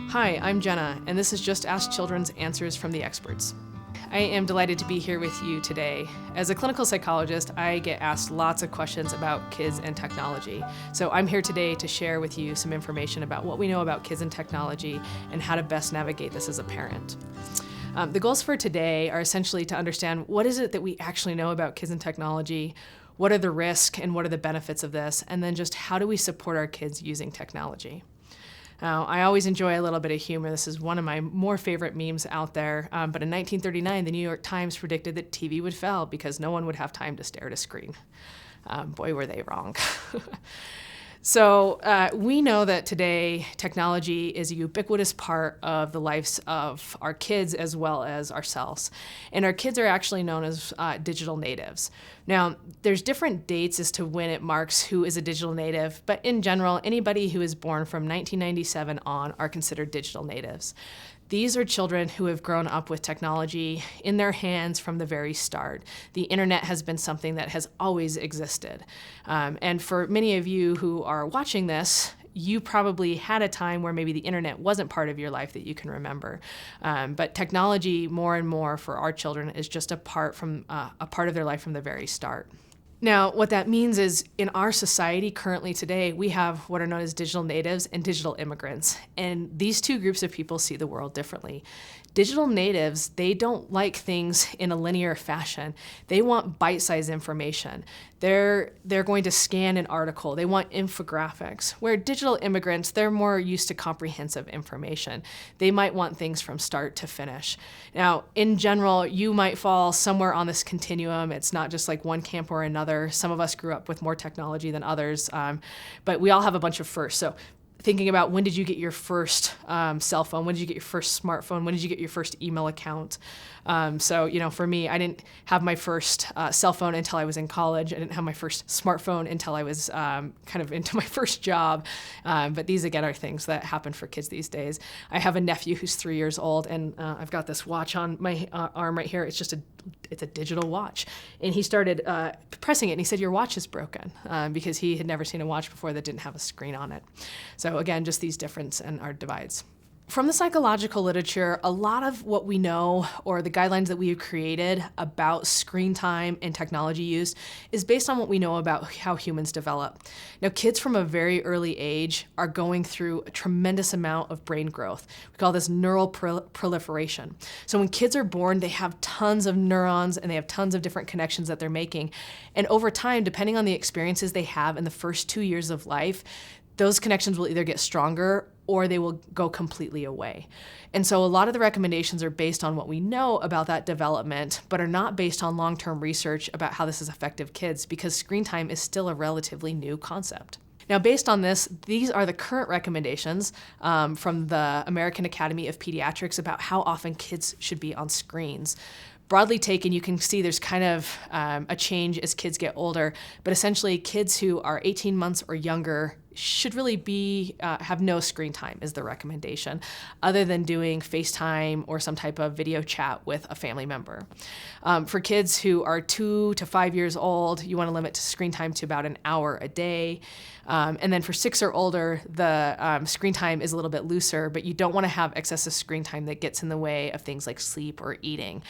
Hi, I'm Jenna, and this is Just Ask Children's Answers from the Experts. I am delighted to be here with you today. As a clinical psychologist, I get asked lots of questions about kids and technology. So I'm here today to share with you some information about what we know about kids and technology and how to best navigate this as a parent. The goals for today are essentially to understand what is it that we actually know about kids and technology, what are the risks and what are the benefits of this, and then just how do we support our kids using technology. Now, I always enjoy a little bit of humor. This is one of my more favorite memes out there. But in 1939, the New York Times predicted that TV would fail because no one would have time to stare at a screen. Boy, were they wrong. So we know that today technology is a ubiquitous part of the lives of our kids as well as ourselves. And our kids are actually known as digital natives. Now, there's different dates as to when it marks who is a digital native, but in general, anybody who is born from 1997 on are considered digital natives. These are children who have grown up with technology in their hands from the very start. The internet has been something that has always existed. And for many of you who are watching this, you probably had a time where maybe the internet wasn't part of your life that you can remember. But technology, more and more for our children, is just a part of their life from the very start. Now, what that means is in our society currently today, we have what are known as digital natives and digital immigrants. And these two groups of people see the world differently. Digital natives, they don't like things in a linear fashion. They want bite-sized information. They're going to scan an article. They want infographics. Where digital immigrants, they're more used to comprehensive information. They might want things from start to finish. Now, in general, you might fall somewhere on this continuum. It's not just like one camp or another. Some of us grew up with more technology than others, but we all have a bunch of firsts. So thinking about when did you get your first cell phone? When did you get your first smartphone? When did you get your first email account? So, for me, I didn't have my first cell phone until I was in college. I didn't have my first smartphone until I was kind of into my first job. But these, again, are things that happen for kids these days. I have a nephew who's 3 years old, and I've got this watch on my arm right here. It's a digital watch. And he started pressing it, and he said, "Your watch is broken," because he had never seen a watch before that didn't have a screen on it. So again, just these differences and our divides. From the psychological literature, a lot of what we know or the guidelines that we have created about screen time and technology use is based on what we know about how humans develop. Now, kids from a very early age are going through a tremendous amount of brain growth. We call this neural proliferation. So when kids are born, they have tons of neurons and they have tons of different connections that they're making. And over time, depending on the experiences they have in the first 2 years of life, those connections will either get stronger or they will go completely away. And so a lot of the recommendations are based on what we know about that development, but are not based on long-term research about how this has affected kids because screen time is still a relatively new concept. Now, based on this, these are the current recommendations from the American Academy of Pediatrics about how often kids should be on screens. Broadly taken, you can see there's kind of a change as kids get older, but essentially kids who are 18 months or younger should really have no screen time is the recommendation, other than doing FaceTime or some type of video chat with a family member. For kids who are 2 to 5 years old, you want to limit screen time to about an hour a day. And then for 6 or older, the screen time is a little bit looser, but you don't want to have excessive screen time that gets in the way of things like sleep or eating.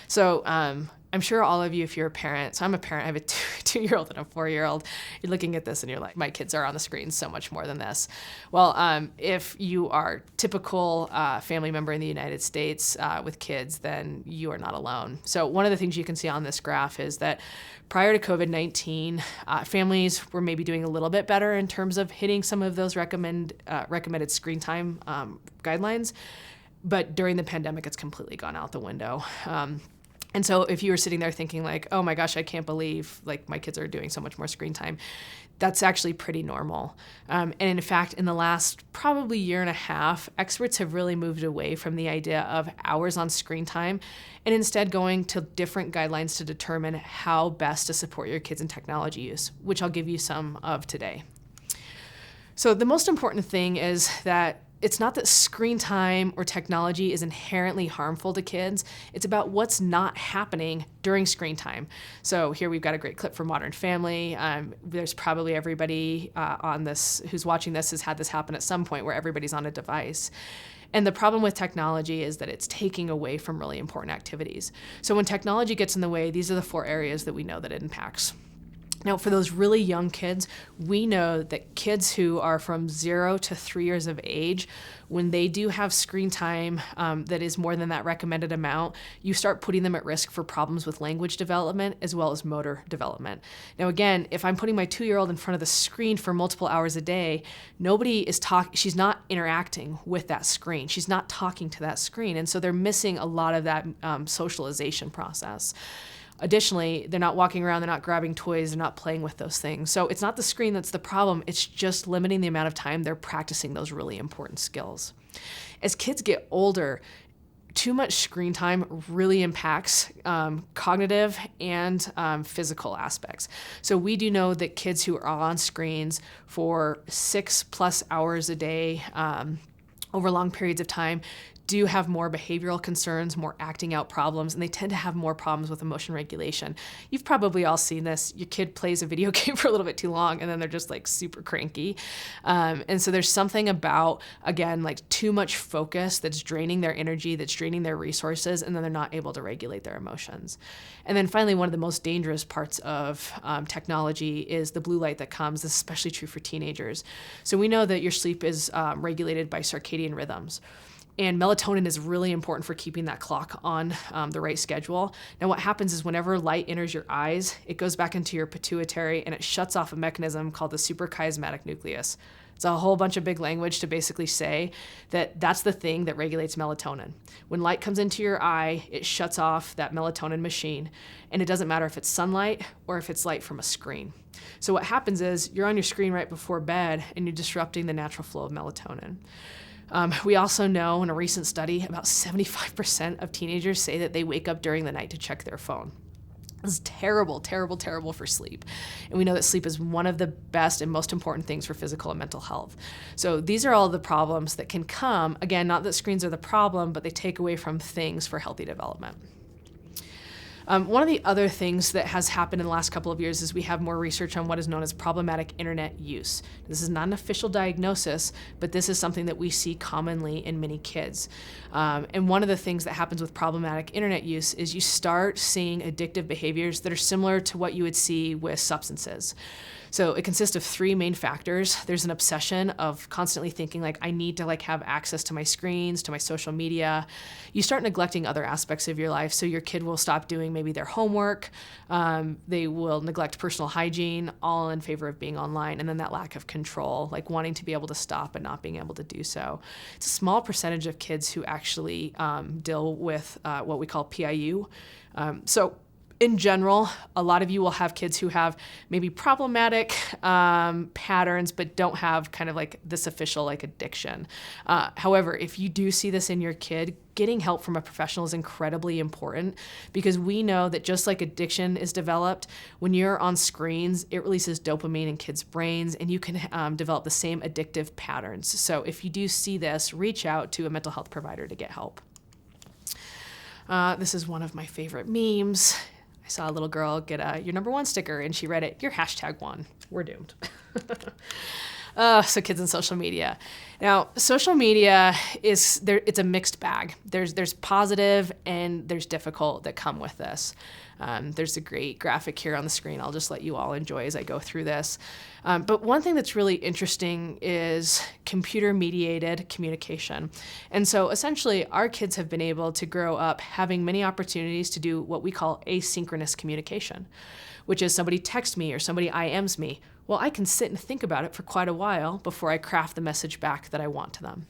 So I'm sure all of you, if you're a parent, so I'm a parent, I have a two-year-old and a 4-year-old, you're looking at this and you're like, my kids are on the screen so much more than this. Well, if you are typical family member in the United States with kids, then you are not alone. So one of the things you can see on this graph is that prior to COVID-19, families were maybe doing a little bit better in terms of hitting some of those recommended screen time guidelines, but during the pandemic, it's completely gone out the window. And so if you were sitting there thinking like, oh my gosh, I can't believe like my kids are doing so much more screen time, that's actually pretty normal. And in fact, in the last probably year and a half, experts have really moved away from the idea of hours on screen time and instead going to different guidelines to determine how best to support your kids in technology use, which I'll give you some of today. So the most important thing is that it's not that screen time or technology is inherently harmful to kids. It's about what's not happening during screen time. So here we've got a great clip from Modern Family. There's probably everybody on this who's watching this has had this happen at some point where everybody's on a device. And the problem with technology is that it's taking away from really important activities. So when technology gets in the way, these are the 4 areas that we know that it impacts. Now, for those really young kids, we know that kids who are from 0 to 3 years of age, when they do have screen time that is more than that recommended amount, you start putting them at risk for problems with language development as well as motor development. Now, again, if I'm putting my 2-year-old in front of the screen for multiple hours a day, she's not interacting with that screen. She's not talking to that screen. And so they're missing a lot of that socialization process. Additionally, they're not walking around, they're not grabbing toys, they're not playing with those things. So it's not the screen that's the problem, it's just limiting the amount of time they're practicing those really important skills. As kids get older, too much screen time really impacts cognitive and physical aspects. So we do know that kids who are on screens for 6+ hours a day over long periods of time do have more behavioral concerns, more acting out problems, and they tend to have more problems with emotion regulation. You've probably all seen this. Your kid plays a video game for a little bit too long and then they're just like super cranky. And so there's something about, again, like too much focus that's draining their energy, that's draining their resources, and then they're not able to regulate their emotions. And then finally, one of the most dangerous parts of technology is the blue light that comes. This is especially true for teenagers. So we know that your sleep is regulated by circadian rhythms. And melatonin is really important for keeping that clock on the right schedule. Now what happens is whenever light enters your eyes, it goes back into your pituitary and it shuts off a mechanism called the suprachiasmatic nucleus. It's a whole bunch of big language to basically say that that's the thing that regulates melatonin. When light comes into your eye, it shuts off that melatonin machine. And it doesn't matter if it's sunlight or if it's light from a screen. So what happens is you're on your screen right before bed and you're disrupting the natural flow of melatonin. We also know in a recent study, about 75% of teenagers say that they wake up during the night to check their phone. This is terrible, terrible, terrible for sleep. And we know that sleep is one of the best and most important things for physical and mental health. So these are all the problems that can come. Again, not that screens are the problem, but they take away from things for healthy development. One of the other things that has happened in the last couple of years is we have more research on what is known as problematic internet use. This is not an official diagnosis, but this is something that we see commonly in many kids. And one of the things that happens with problematic internet use is you start seeing addictive behaviors that are similar to what you would see with substances. So it consists of 3 main factors. There's an obsession of constantly thinking like, I need to have access to my screens, to my social media. You start neglecting other aspects of your life. So your kid will stop doing maybe their homework. They will neglect personal hygiene, all in favor of being online. And then that lack of control, like wanting to be able to stop and not being able to do so. It's a small percentage of kids who actually deal with what we call PIU. In general, a lot of you will have kids who have maybe problematic patterns, but don't have kind of like this official addiction. However, if you do see this in your kid, getting help from a professional is incredibly important because we know that just like addiction is developed, when you're on screens, it releases dopamine in kids' brains and you can develop the same addictive patterns. So if you do see this, reach out to a mental health provider to get help. This is one of my favorite memes. I saw a little girl get your #1 sticker and she read it, you're #1. We're doomed. So kids and social media. Now, social media it's a mixed bag. There's positive and there's difficult that come with this. There's a great graphic here on the screen. I'll just let you all enjoy as I go through this. But one thing that's really interesting is computer-mediated communication. And so essentially, our kids have been able to grow up having many opportunities to do what we call asynchronous communication, which is somebody texts me or somebody IMs me. Well, I can sit and think about it for quite a while before I craft the message back that I want to them.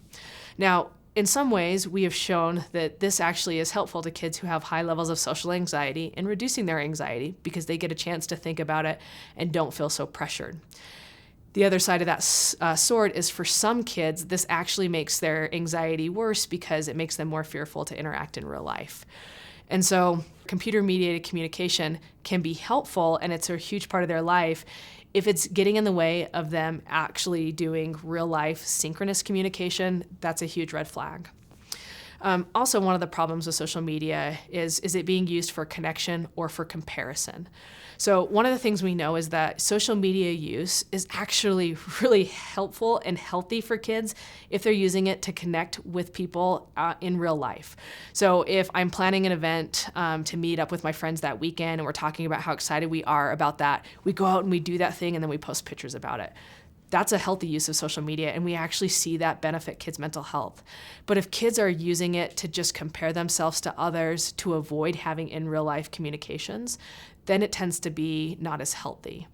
Now, in some ways, we have shown that this actually is helpful to kids who have high levels of social anxiety in reducing their anxiety because they get a chance to think about it and don't feel so pressured. The other side of that sword is for some kids, this actually makes their anxiety worse because it makes them more fearful to interact in real life. And so computer-mediated communication can be helpful and it's a huge part of their life if it's getting in the way of them actually doing real-life synchronous communication. That's a huge red flag. Also, one of the problems with social media is it being used for connection or for comparison? So one of the things we know is that social media use is actually really helpful and healthy for kids if they're using it to connect with people in real life. So if I'm planning an event to meet up with my friends that weekend and we're talking about how excited we are about that, we go out and we do that thing and then we post pictures about it. That's a healthy use of social media, and we actually see that benefit kids' mental health. But if kids are using it to just compare themselves to others to avoid having in real life communications, then it tends to be not as healthy.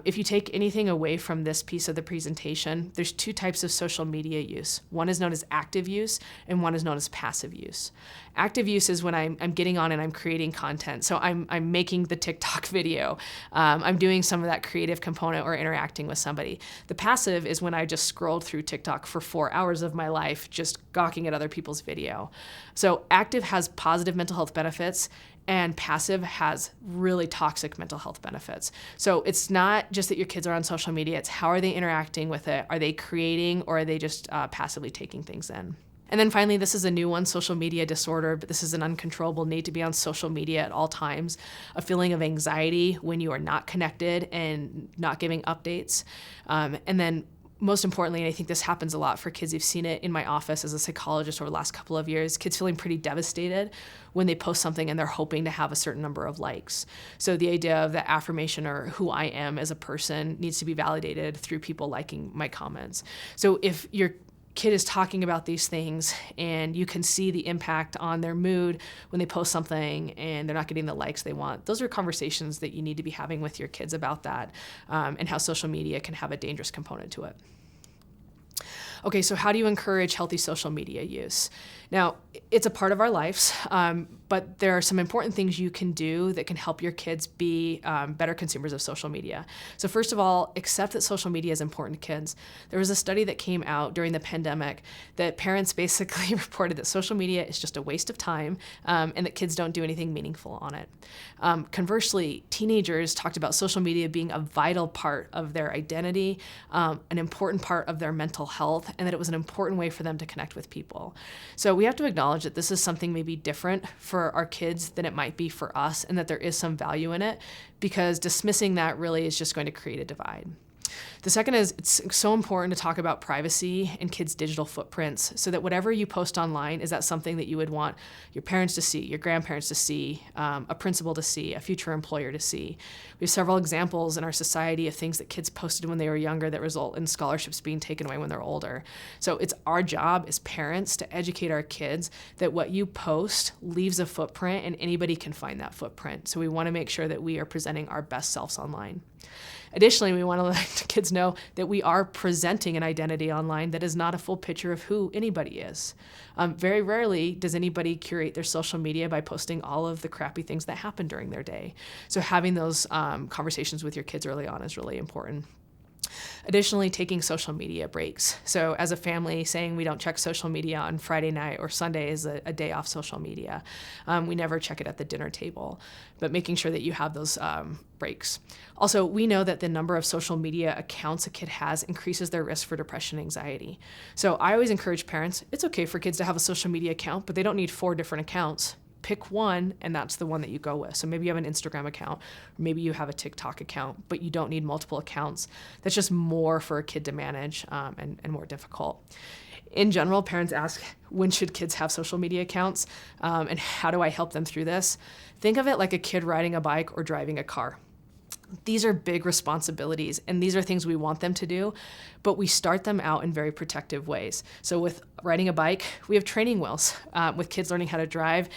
If you take anything away from this piece of the presentation, there's two types of social media use. One is known as active use, and one is known as passive use. Active use is when I'm getting on and I'm creating content. So I'm making the TikTok video. I'm doing some of that creative component or interacting with somebody. The passive is when I just scrolled through TikTok for 4 hours of my life, just gawking at other people's video. So active has positive mental health benefits, and passive has really toxic mental health benefits. So it's not just that your kids are on social media, it's how are they interacting with it? Are they creating, or are they just passively taking things in? And then finally, this is a new one, social media disorder, but this is an uncontrollable need to be on social media at all times, a feeling of anxiety when you are not connected and not giving updates. And then most importantly, and I think this happens a lot for kids, you've seen it in my office as a psychologist over the last couple of years, kids feeling pretty devastated when they post something and they're hoping to have a certain number of likes. So the idea of that affirmation or who I am as a person needs to be validated through people liking my comments. So if your kid is talking about these things and you can see the impact on their mood when they post something and they're not getting the likes they want, those are conversations that you need to be having with your kids about that, and how social media can have a dangerous component to it. Okay, so how do you encourage healthy social media use? Now, it's a part of our lives, but there are some important things you can do that can help your kids be better consumers of social media. So first of all, accept that social media is important to kids. There was a study that came out during the pandemic that parents basically reported that social media is just a waste of time, and that kids don't do anything meaningful on it. Conversely, teenagers talked about social media being a vital part of their identity, an important part of their mental health, and that it was an important way for them to connect with people. So we have to acknowledge that this is something maybe different for our kids than it might be for us, and that there is some value in it, because dismissing that really is just going to create a divide. The second is it's so important to talk about privacy and kids' digital footprints, so that whatever you post online, is that something that you would want your parents to see, your grandparents to see, a principal to see, a future employer to see. We have several examples in our society of things that kids posted when they were younger that result in scholarships being taken away when they're older. So it's our job as parents to educate our kids that what you post leaves a footprint and anybody can find that footprint. So we want to make sure that we are presenting our best selves online. Additionally, we want to let kids know that we are presenting an identity online that is not a full picture of who anybody is. Very rarely does anybody curate their social media by posting all of the crappy things that happen during their day. So having those conversations with your kids early on is really important. Additionally, taking social media breaks. So as a family, saying we don't check social media on Friday night or Sunday is a day off social media. We never check it at the dinner table, but making sure that you have those breaks. Also, we know that the number of social media accounts a kid has increases their risk for depression and anxiety. So I always encourage parents, it's okay for kids to have a social media account, but they don't need 4 different accounts. Pick one, and that's the one that you go with. So maybe you have an Instagram account, or maybe you have a TikTok account, but you don't need multiple accounts. That's just more for a kid to manage, and more difficult. In general, parents ask, when should kids have social media accounts, and how do I help them through this? Think of it like a kid riding a bike or driving a car. These are big responsibilities, and these are things we want them to do, but we start them out in very protective ways. So with riding a bike, we have training wheels. With kids learning how to drive,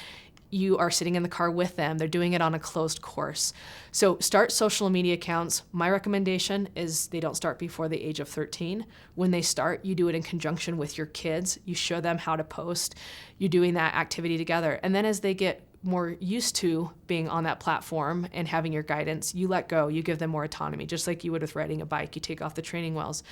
you are sitting in the car with them. They're doing it on a closed course. So start social media accounts. My recommendation is they don't start before the age of 13. When they start, you do it in conjunction with your kids. You show them how to post. You're doing that activity together. And then as they get more used to being on that platform and having your guidance, you let go, you give them more autonomy, just like you would with riding a bike. You take off the training wheels,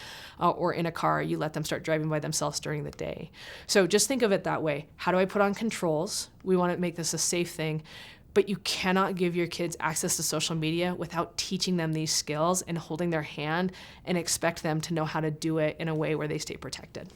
or in a car, you let them start driving by themselves during the day. So just think of it that way. How do I put on controls? We want to make this a safe thing, but you cannot give your kids access to social media without teaching them these skills and holding their hand and expect them to know how to do it in a way where they stay protected.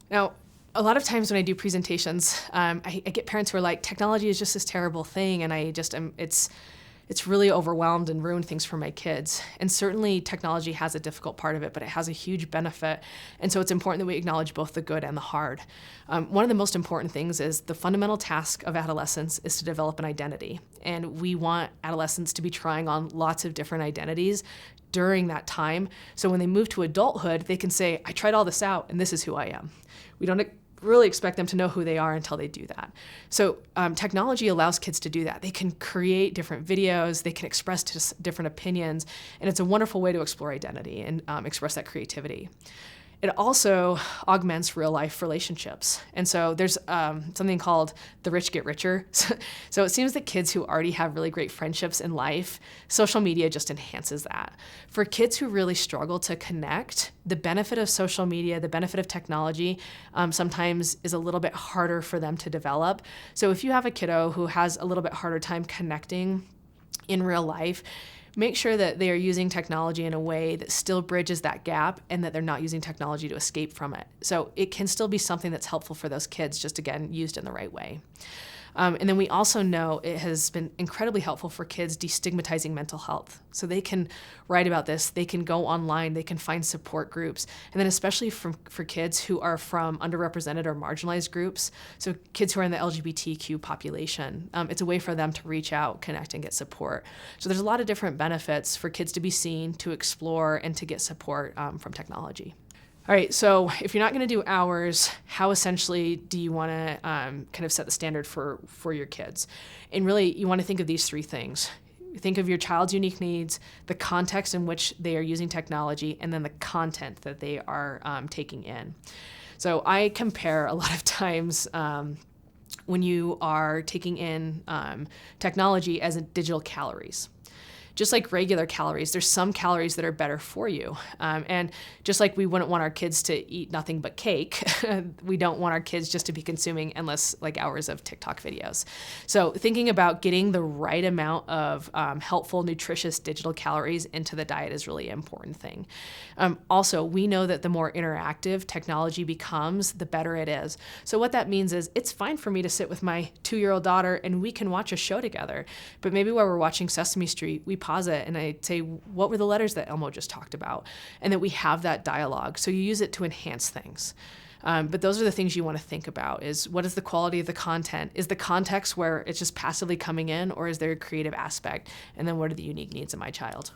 Now, a lot of times when I do presentations, I get parents who are like, technology is just this terrible thing, and it's really overwhelmed and ruined things for my kids. And certainly technology has a difficult part of it, but it has a huge benefit. And so it's important that we acknowledge both the good and the hard. One of the most important things is the fundamental task of adolescence is to develop an identity. And we want adolescents to be trying on lots of different identities during that time. So when they move to adulthood, they can say, I tried all this out and this is who I am. We don't really expect them to know who they are until they do that. So technology allows kids to do that. They can create different videos, they can express different opinions, and it's a wonderful way to explore identity and express that creativity. It also augments real life relationships. And so there's something called the rich get richer. So it seems that kids who already have really great friendships in life, social media just enhances that. For kids who really struggle to connect, the benefit of social media, the benefit of technology, sometimes is a little bit harder for them to develop. So if you have a kiddo who has a little bit harder time connecting in real life, make sure that they are using technology in a way that still bridges that gap and that they're not using technology to escape from it. So it can still be something that's helpful for those kids, just again, used in the right way. And then we also know it has been incredibly helpful for kids destigmatizing mental health. So they can write about this, they can go online, they can find support groups. And then especially for kids who are from underrepresented or marginalized groups, so kids who are in the LGBTQ population, it's a way for them to reach out, connect, and get support. So there's a lot of different benefits for kids to be seen, to explore, and to get support from technology. All right, so if you're not going to do hours, how essentially do you want to kind of set the standard for your kids? And really, you want to think of these three things. Think of your child's unique needs, the context in which they are using technology, and then the content that they are taking in. So I compare a lot of times when you are taking in technology as digital calories. Just like regular calories, there's some calories that are better for you. And just like we wouldn't want our kids to eat nothing but cake, we don't want our kids just to be consuming endless hours of TikTok videos. So thinking about getting the right amount of helpful, nutritious digital calories into the diet is really an important thing. Also, we know that the more interactive technology becomes, the better it is. So what that means is it's fine for me to sit with my 2-year-old daughter and we can watch a show together. But maybe while we're watching Sesame Street, we pause it and I say, what were the letters that Elmo just talked about? And that we have that dialogue. So you use it to enhance things. But those are the things you want to think about is what is the quality of the content? Is the context where it's just passively coming in, or is there a creative aspect? And then what are the unique needs of my child?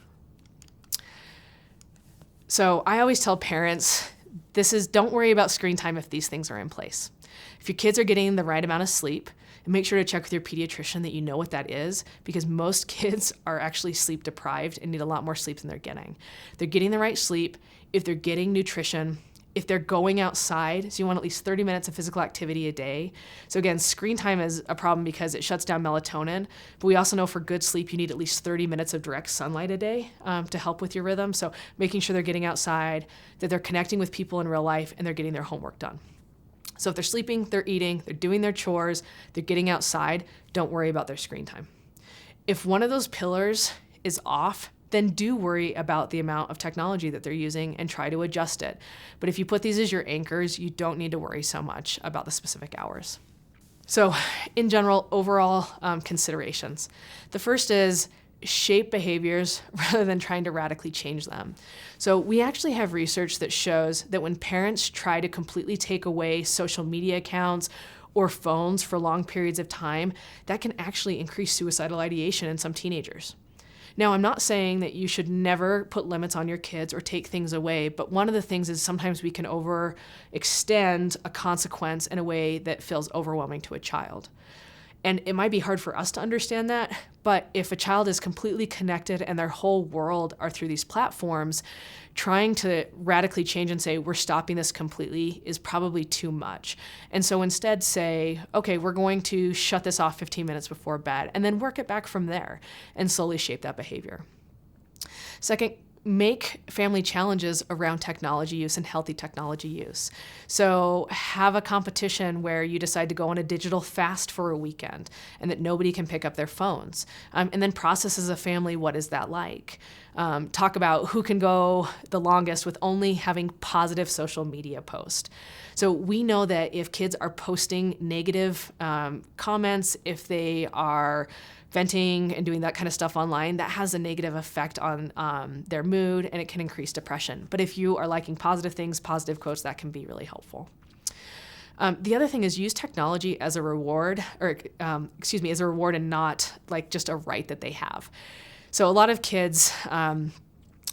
So I always tell parents, don't worry about screen time if these things are in place. If your kids are getting the right amount of sleep, make sure to check with your pediatrician that you know what that is, because most kids are actually sleep deprived and need a lot more sleep than they're getting. They're getting the right sleep, if they're getting nutrition, if they're going outside, so you want at least 30 minutes of physical activity a day. So again, screen time is a problem because it shuts down melatonin, but we also know for good sleep, you need at least 30 minutes of direct sunlight a day to help with your rhythm. So making sure they're getting outside, that they're connecting with people in real life, and they're getting their homework done. So if they're sleeping, they're eating, they're doing their chores, they're getting outside, don't worry about their screen time. If one of those pillars is off, then do worry about the amount of technology that they're using and try to adjust it. But if you put these as your anchors, you don't need to worry so much about the specific hours. So in general, overall considerations. The first is shape behaviors rather than trying to radically change them. So we actually have research that shows that when parents try to completely take away social media accounts or phones for long periods of time, that can actually increase suicidal ideation in some teenagers. Now, I'm not saying that you should never put limits on your kids or take things away, but one of the things is sometimes we can overextend a consequence in a way that feels overwhelming to a child. And it might be hard for us to understand that, but if a child is completely connected and their whole world are through these platforms, trying to radically change and say, we're stopping this completely is probably too much. And so instead say, okay, we're going to shut this off 15 minutes before bed, and then work it back from there and slowly shape that behavior. Second, make family challenges around technology use and healthy technology use. So have a competition where you decide to go on a digital fast for a weekend and that nobody can pick up their phones. And then process as a family, what is that like? Talk about who can go the longest with only having positive social media posts. So we know that if kids are posting negative comments, if they are venting and doing that kind of stuff online, that has a negative effect on their mood, and it can increase depression. But if you are liking positive things, positive quotes, that can be really helpful. The other thing is use technology as a reward, as a reward and not like just a right that they have. So a lot of kids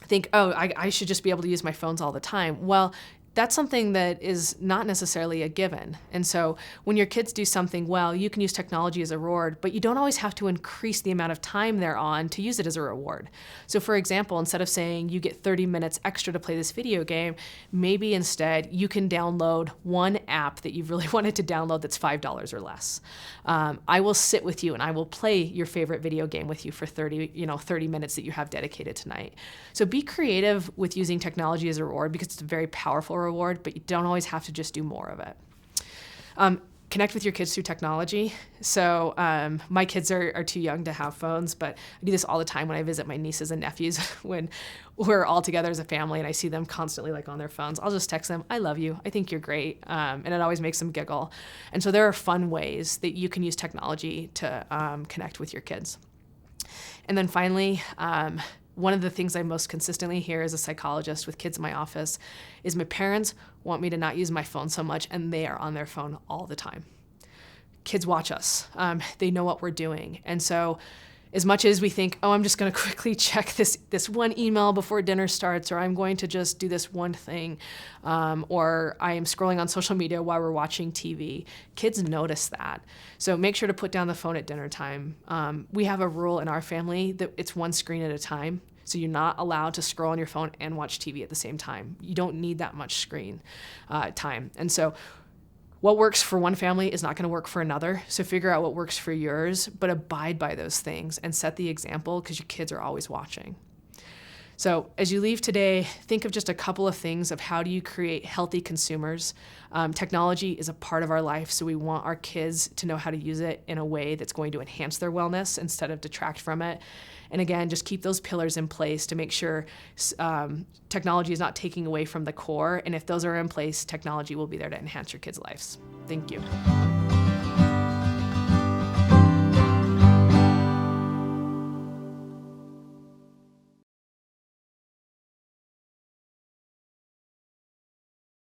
think, oh, I should just be able to use my phones all the time. Well, that's something that is not necessarily a given. And so when your kids do something well, you can use technology as a reward, but you don't always have to increase the amount of time they're on to use it as a reward. So for example, instead of saying you get 30 minutes extra to play this video game, maybe instead you can download one app that you've really wanted to download that's $5 or less. I will sit with you and I will play your favorite video game with you for 30 minutes that you have dedicated tonight. So be creative with using technology as a reward, because it's a very powerful reward, but you don't always have to just do more of it. Connect with your kids through technology. So my kids are too young to have phones, but I do this all the time when I visit my nieces and nephews when we're all together as a family and I see them constantly like on their phones. I'll just text them, I love you, I think you're great, and it always makes them giggle. And so there are fun ways that you can use technology to connect with your kids. And then finally, one of the things I most consistently hear as a psychologist with kids in my office is my parents want me to not use my phone so much, and they are on their phone all the time. Kids watch us. They know what we're doing. And so as much as we think, oh, I'm just going to quickly check this one email before dinner starts, or I'm going to just do this one thing, or I am scrolling on social media while we're watching TV, kids notice that. So make sure to put down the phone at dinner time. We have a rule in our family that it's one screen at a time. So you're not allowed to scroll on your phone and watch TV at the same time. You don't need that much screen time. And so what works for one family is not going to work for another. So figure out what works for yours, but abide by those things and set the example, because your kids are always watching. So as you leave today, think of just a couple of things of how do you create healthy consumers. Technology is a part of our life, so we want our kids to know how to use it in a way that's going to enhance their wellness instead of detract from it. And again, just keep those pillars in place to make sure technology is not taking away from the core. And if those are in place, technology will be there to enhance your kids' lives. Thank you.